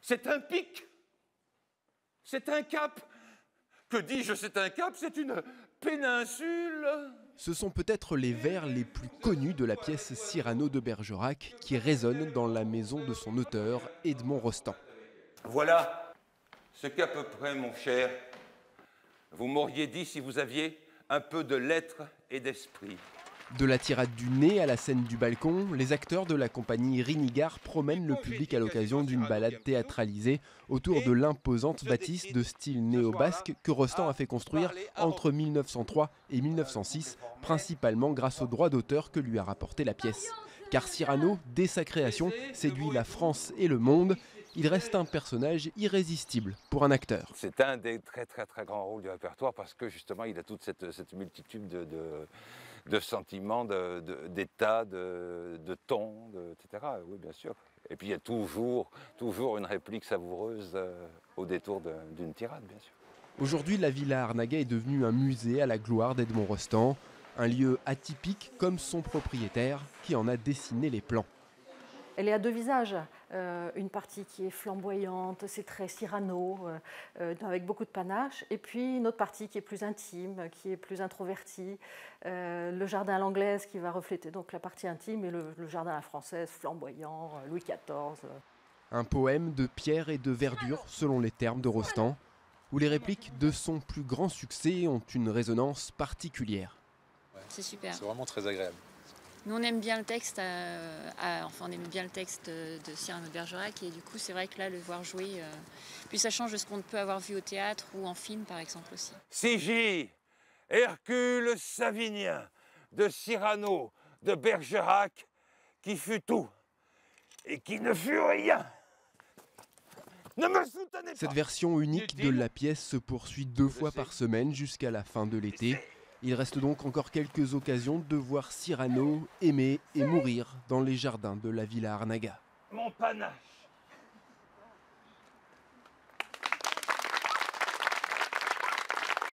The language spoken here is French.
c'est un pic, c'est un cap. Que dis-je, c'est un cap, c'est une péninsule. Ce sont peut-être les vers les plus connus de la pièce Cyrano de Bergerac qui résonnent dans la maison de son auteur, Edmond Rostand. Voilà ce qu'à peu près, mon cher, vous m'auriez dit si vous aviez un peu de lettres et d'esprit. De la tirade du nez à la scène du balcon, les acteurs de la compagnie Rinigar promènent le public à l'occasion d'une balade théâtralisée autour de l'imposante bâtisse de style néo-basque que Rostand a fait construire entre 1903 et 1906, principalement grâce aux droits d'auteur que lui a rapporté la pièce. Car Cyrano, dès sa création, séduit la France et le monde. Il reste un personnage irrésistible pour un acteur. C'est un des très grands rôles du répertoire parce que justement il a toute cette multitude de sentiments, d'états, de tons, etc. Oui, bien sûr. Et puis il y a toujours une réplique savoureuse au détour d'une tirade, bien sûr. Aujourd'hui, la Villa Arnaga est devenue un musée à la gloire d'Edmond Rostand, un lieu atypique comme son propriétaire qui en a dessiné les plans. Elle est à deux visages, une partie qui est flamboyante, c'est très Cyrano, avec beaucoup de panache, et puis une autre partie qui est plus intime, qui est plus introvertie, le jardin à l'anglaise qui va refléter donc la partie intime, et le jardin à la française, flamboyant, Louis XIV. Un poème de pierre et de verdure, selon les termes de Rostand, où les répliques de son plus grand succès ont une résonance particulière. C'est super. C'est vraiment très agréable. Nous on aime bien le texte, on aime bien le texte de Cyrano de Bergerac et du coup c'est vrai que là le voir jouer, puis ça change de ce qu'on peut avoir vu au théâtre ou en film par exemple aussi. Sigy, Hercule Savinien, de Cyrano de Bergerac, qui fut tout et qui ne fut rien. Ne me soutenez pas. Cette version unique de la pièce se poursuit 2 fois par semaine jusqu'à la fin de l'été. Il reste donc encore quelques occasions de voir Cyrano aimer et mourir dans les jardins de la Villa Arnaga. Mon panache.